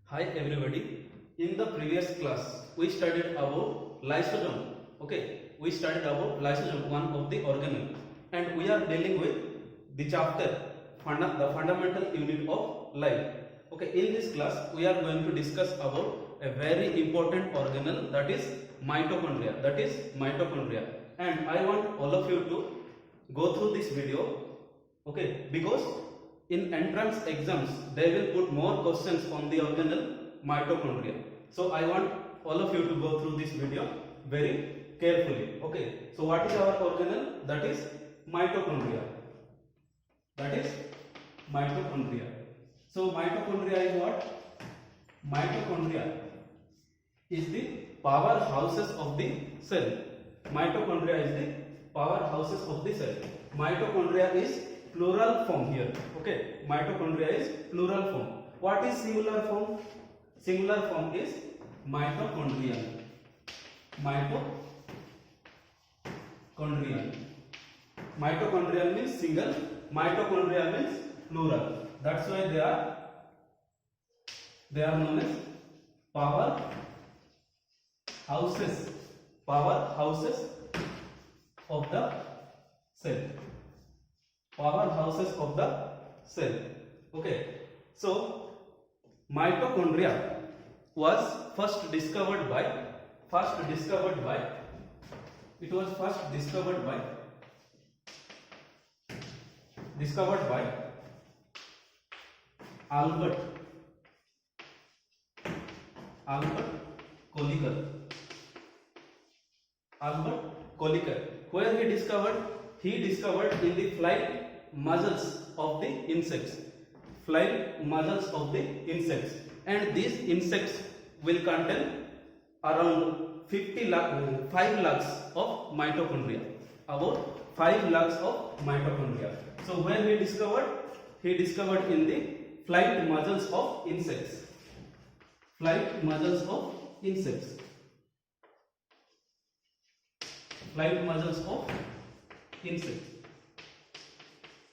Hi everybody. In the previous class, we studied about lysosome. Okay, we studied about lysosome, one of the organelle, and we are dealing with the chapter the fundamental unit of life. Okay, in this class, we are going to discuss about a very important organelle, that is mitochondria. That is mitochondria, and I want all of you to go through this video. Okay, because in entrance exams they will put more questions on the organelle mitochondria. So I want all of you to go through this video very carefully. Okay, so what is our organelle? That is mitochondria. That is mitochondria. So mitochondria is what? Mitochondria is the powerhouses of the cell. Mitochondria is the powerhouses of the cell. Mitochondria is plural form here. Okay, mitochondria is plural form. What is singular form? Singular form is mitochondrial. Mitochondrial. Mitochondrial means single, mitochondria means plural. That's why they are known as powerhouses of the cell. Powerhouses of the cell. Okay, so mitochondria was first discovered by Albert Kolliker. Where he discovered in the flight muscles of the insects. And these insects will contain around 5 lakhs of mitochondria. About 5 lakhs of mitochondria. So when he discovered in the flight muscles of insects.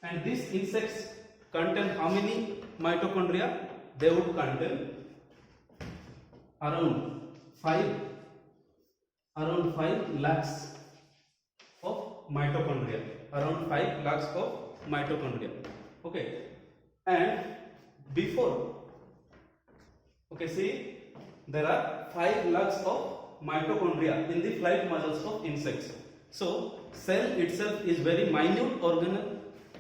And these insects contain how many mitochondria? They would contain around 5 lakhs of mitochondria. Okay, and before, okay, see, there are 5 lakhs of mitochondria in the flight muscles of insects. So cell itself is very minute organelle.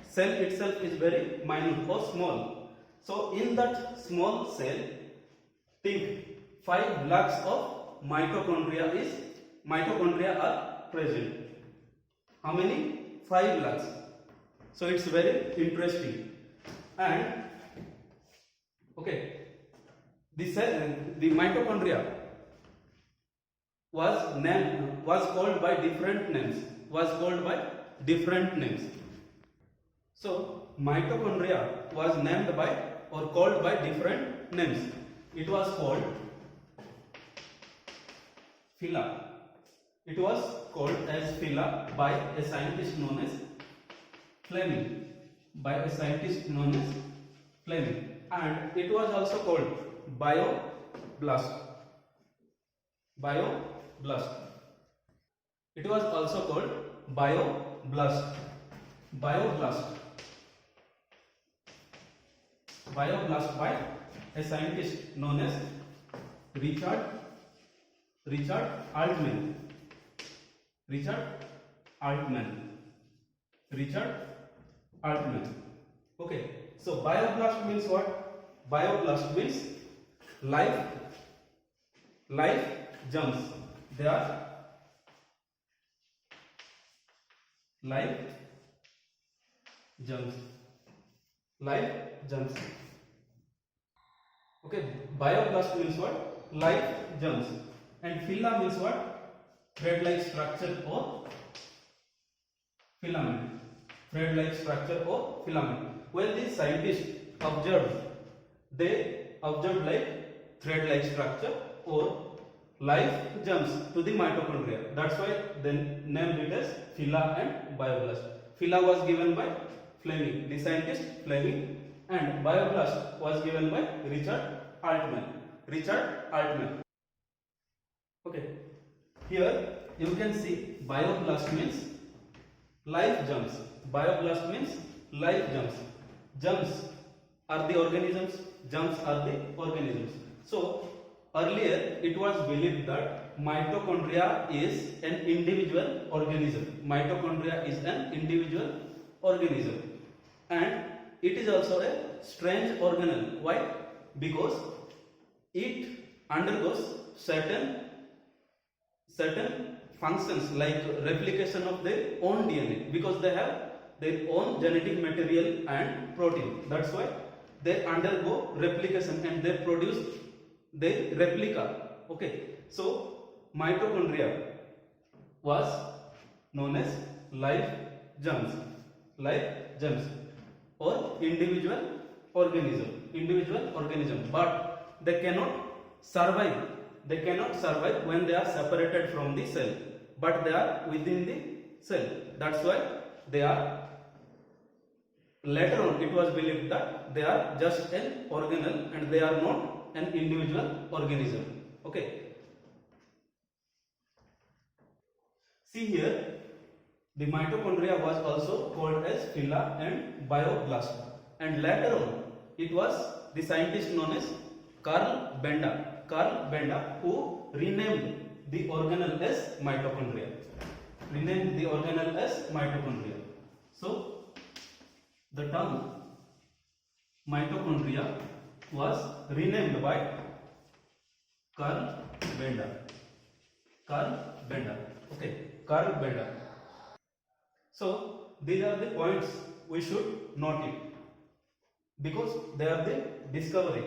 Cell itself is very minute or small. So in that small cell, think 5 lakhs of mitochondria are present. How many? 5 lakhs. So it's very interesting. And okay, the mitochondria was called by different names. So mitochondria was named by or called by different names. It was called phyla. It was called as phyla by a scientist known as Fleming. And it was also called bioblast. It was also called bioblast by a scientist known as Richard Altman. Okay, so bioblast means what? Bioblast means life germs. They are life germs. Okay, bioblast means what? Life germs. And phyla means what? Thread-like structure or filament. When these scientists observed, like thread-like structure or life germs to the mitochondria. That's why they named it as phyla and bioblast. Phyla was given by Fleming, the scientist Fleming, and bioblast was given by Richard Altman. Richard Altman. Okay. Here you can see bioblast means life germs. Bioblast means life germs. Germs are the organisms. Germs are the organisms. So earlier it was believed that mitochondria is an individual organism. Mitochondria is an individual organism, and it is also a strange organelle. Why? Because it undergoes certain functions like replication of their own DNA, because they have their own genetic material and protein. That's why they undergo replication and they produce their replica. Okay, so mitochondria was known as life germs or individual organism, but they cannot survive when they are separated from the cell, but they are within the cell. That's why they are, later on it was believed that they are just an organelle and they are not an individual organism. Okay, see here, the mitochondria was also called as phyla and bioblast, and later on it was the scientist known as Carl Benda who renamed the organelle as mitochondria. So the term mitochondria was renamed by Carl Benda. Okay, Carl Benda. So these are the points we should note it, because they are the discovery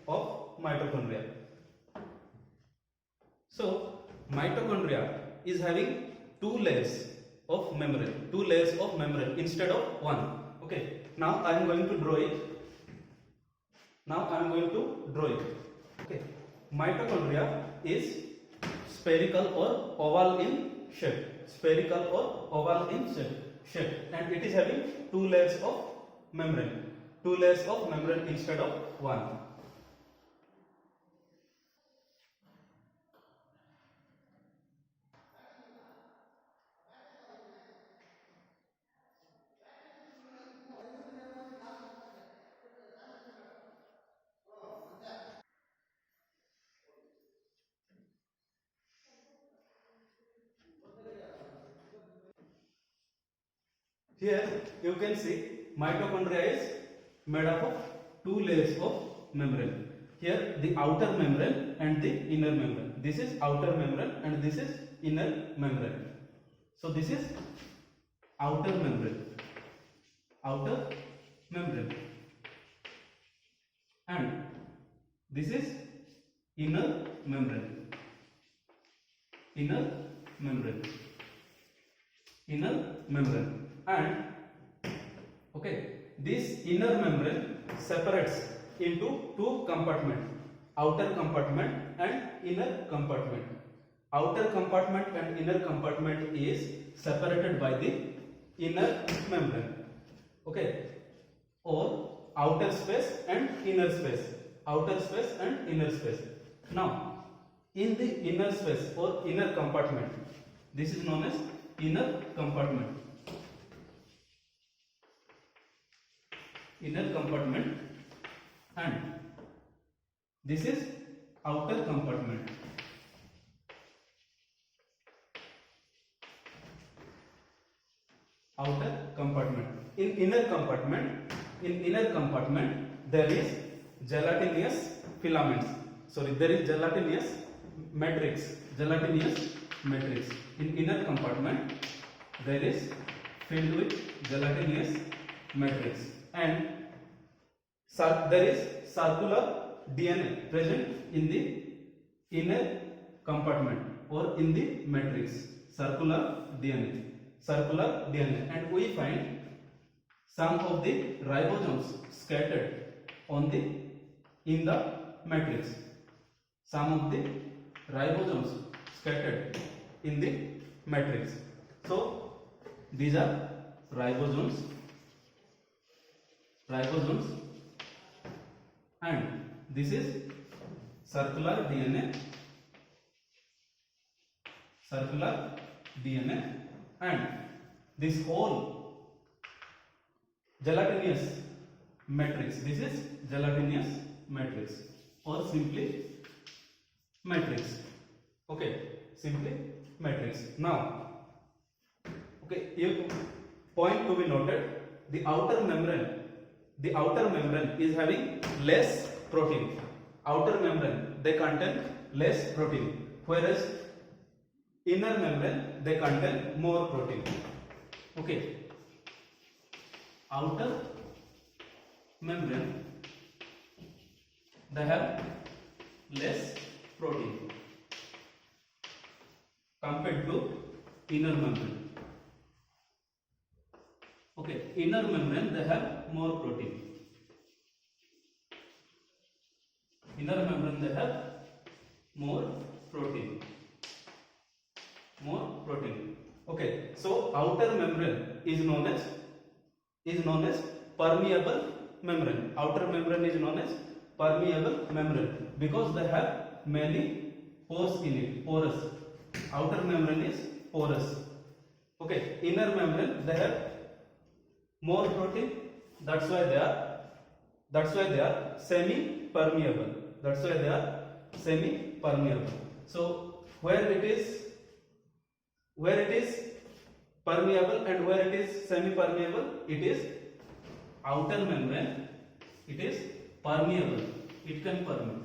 of mitochondria. So mitochondria is having two layers of membrane instead of one. Okay, now I am going to draw it. Okay, mitochondria is spherical or oval in shape. And it is having two layers of membrane instead of one. Here you can see mitochondria is made up of two layers of membrane. Here the outer membrane and the inner membrane. This is outer membrane and this is inner membrane. So this is outer membrane, and this is inner membrane, and okay, this inner membrane separates into two compartments, outer compartment and inner compartment. Outer compartment and inner compartment is separated by the inner membrane, okay, or outer space and inner space. Now in the inner space or inner compartment, this is known as inner compartment, and this is outer compartment. In inner compartment there is gelatinous filaments. There is gelatinous matrix. In inner compartment there is filled with gelatinous matrix, and there is circular DNA present in the inner compartment or in the matrix. Circular DNA, and we find some of the ribosomes scattered in the matrix. So these are ribosomes, and this is circular DNA, and this whole gelatinous matrix, this is gelatinous matrix or simply matrix. Okay, simply matrix. Now, okay, point to be noted, the outer membrane is having less protein. Outer membrane, they contain less protein, whereas inner membrane, they contain more protein. Okay, outer membrane, they have less protein compared to inner membrane. Okay, inner membrane, they have more protein. Inner membrane, they have more protein. Okay, so outer membrane is known as permeable membrane. Outer membrane is known as permeable membrane because they have many pores in it. Porous. Outer membrane is porous. Okay, inner membrane, they have more protein. That's why they are semi-permeable. So where it is permeable and where it is semi-permeable, it is outer membrane, it is permeable, it can permeate.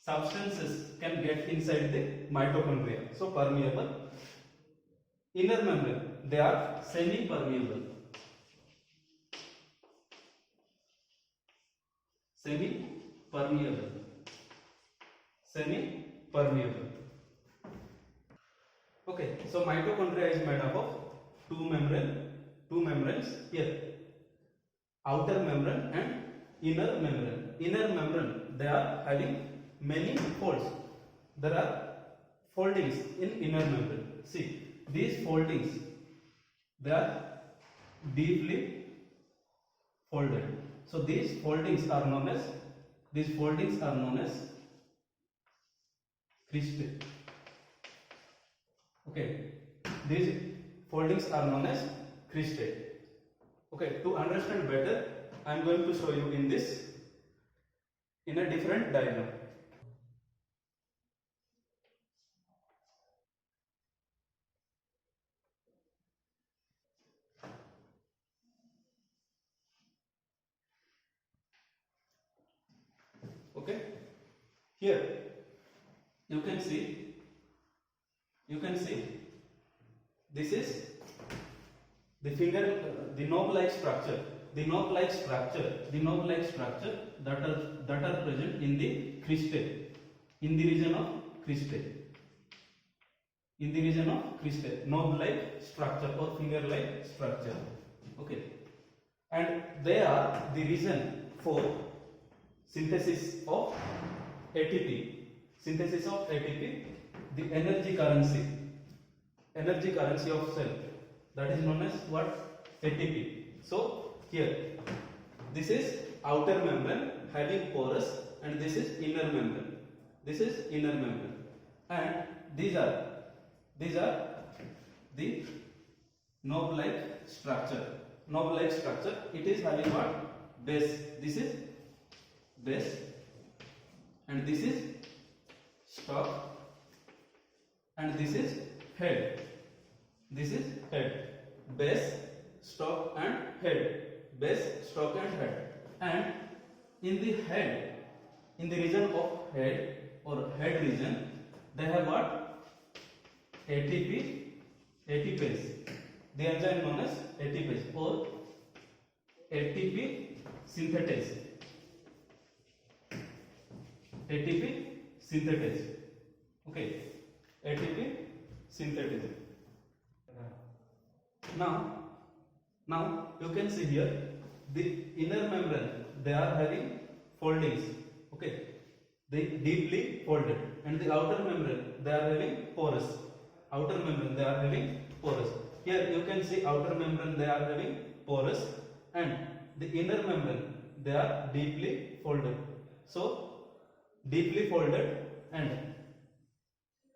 Substances can get inside the mitochondria, so permeable. Inner membrane, they are semi-permeable. Semi-permeable. Okay, so mitochondria is made up of two membranes here, outer membrane and inner membrane. Inner membrane, they are having many folds. There are foldings in inner membrane. See, these foldings, they are deeply folded. So these foldings are known as cristae. Okay, these foldings are known as cristae. Okay, to understand better, I am going to show you in a different diagram. Okay, here you can see this is the knob-like structure that are present in the cristae, in the region of cristae, knob-like structure or finger-like structure. Okay, and they are the reason for synthesis of ATP, the energy currency of cell, that is known as what? ATP. So here, this is outer membrane having porous, and this is inner membrane. And these are the knob-like structure. It is having what? Base. This is base, and this is stalk, and this is head. Base, stalk and head. And in the region of head or head region, they have what? ATPase. The enzyme known as ATPase or ATP synthetase. Okay, ATP synthetase. Now you can see here the inner membrane, they are having foldings. Okay, they deeply folded, and the outer membrane, they are having porous. Here you can see outer membrane, they are having porous, and the inner membrane, they are deeply folded. So deeply folded, and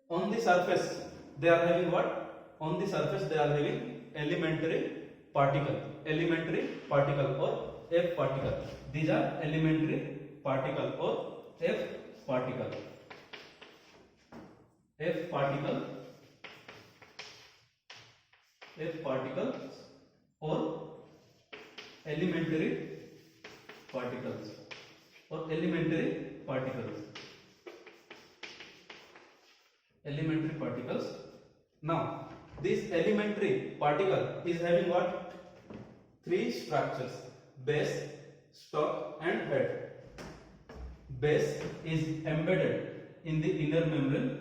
on the surface they are having what? On the surface they are having elementary particle or F particle. These are elementary particle or F particle. F particle or elementary particles Now this elementary particle is having what? Three structures: base, stalk and head. Base is embedded in the inner membrane.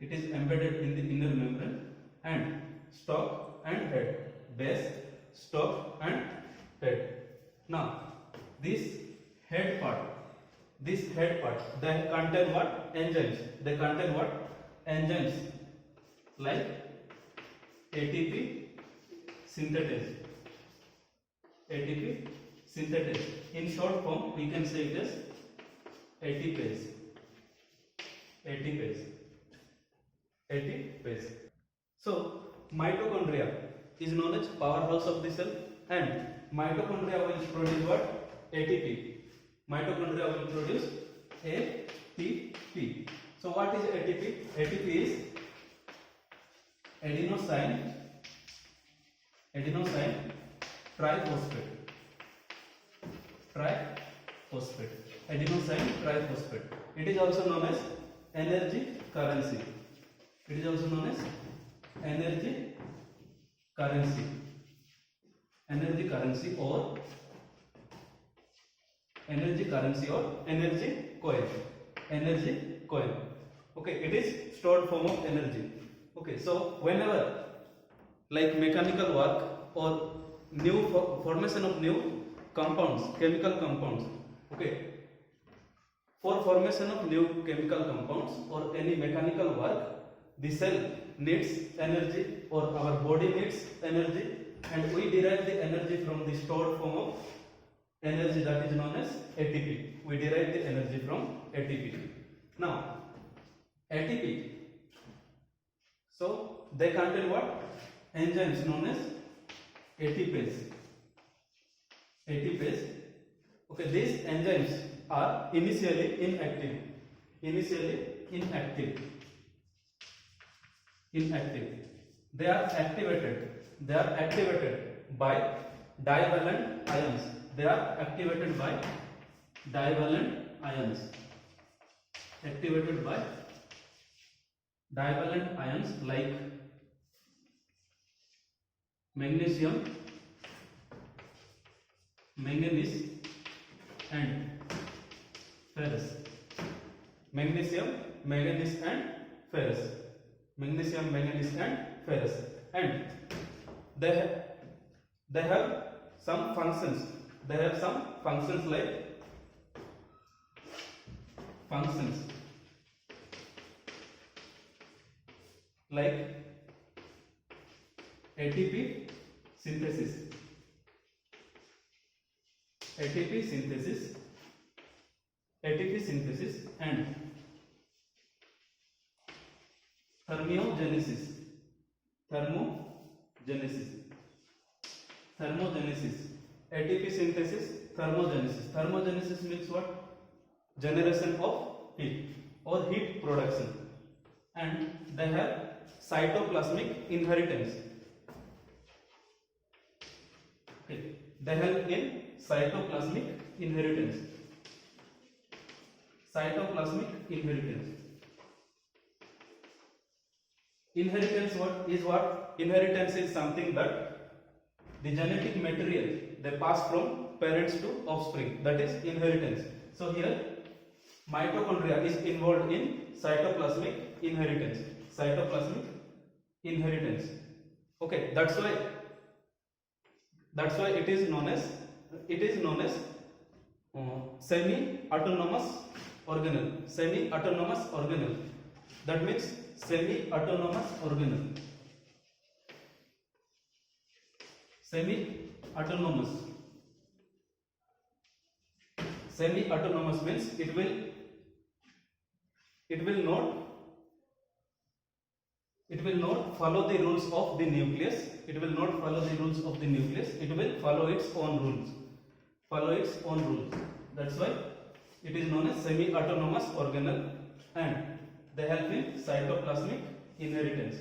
It is embedded in the inner membrane. And stalk and head. Base, stalk and head. Now this head part, they contain what? Enzymes. They contain what? Enzymes like ATP synthetase. In short form, we can say it as ATPase. So mitochondria is known as powerhouse of the cell, and mitochondria will produce what? ATP. Mitochondria will produce ATP. So what is ATP? ATP is adenosine triphosphate. Adenosine triphosphate. It is also known as energy currency. Energy or energy coin. Okay, it is stored form of energy. Okay, so whenever like mechanical work or new formation of new compounds, chemical compounds, okay, for formation of new chemical compounds or any mechanical work, the cell needs energy or our body needs energy, and we derive the energy from the stored form of energy, that is known as ATP. We derive the energy from ATP. Now ATP, so they contain what? Enzymes known as ATPase. Okay, these enzymes are initially inactive. They are activated by divalent ions. Like magnesium, manganese and ferrous. And they have some functions. Like ATP synthesis, and thermogenesis. ATP synthesis, thermogenesis. Thermogenesis means what? Generation of heat or heat production. And they have cytoplasmic inheritance. Okay. They help in cytoplasmic inheritance. Inheritance what? Inheritance is something that the genetic material they pass from parents to offspring. That is inheritance. So here mitochondria is involved in cytoplasmic inheritance. Okay, that's why it is known as semi-autonomous organelle. That means semi-autonomous organelle. Semi-autonomous means it will it will not follow the rules of the nucleus. It will not follow the rules of the nucleus. It will follow its own rules. That's why it is known as semi-autonomous organelle, and they help in cytoplasmic inheritance.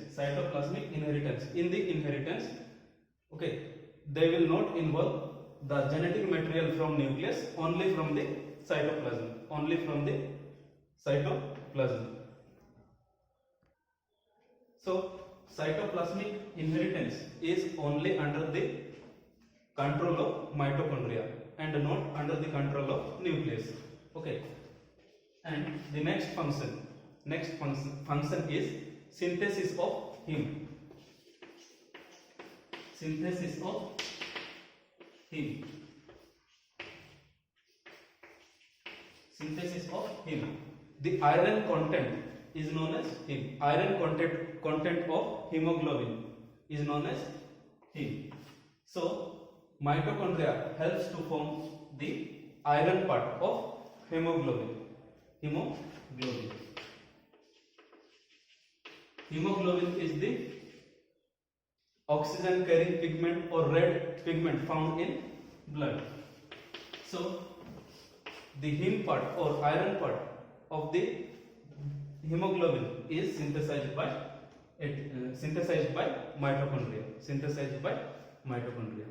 In the inheritance, okay, they will not involve the genetic material from nucleus, only from the cytoplasm. So cytoplasmic inheritance is only under the control of mitochondria and not under the control of nucleus. Okay, and the next function is synthesis of heme. The iron content is known as heme. Iron content of hemoglobin is known as heme. So mitochondria helps to form the iron part of hemoglobin. Hemoglobin is the oxygen carrying pigment or red pigment found in blood. So the heme part or iron part of the hemoglobin is synthesized by mitochondria.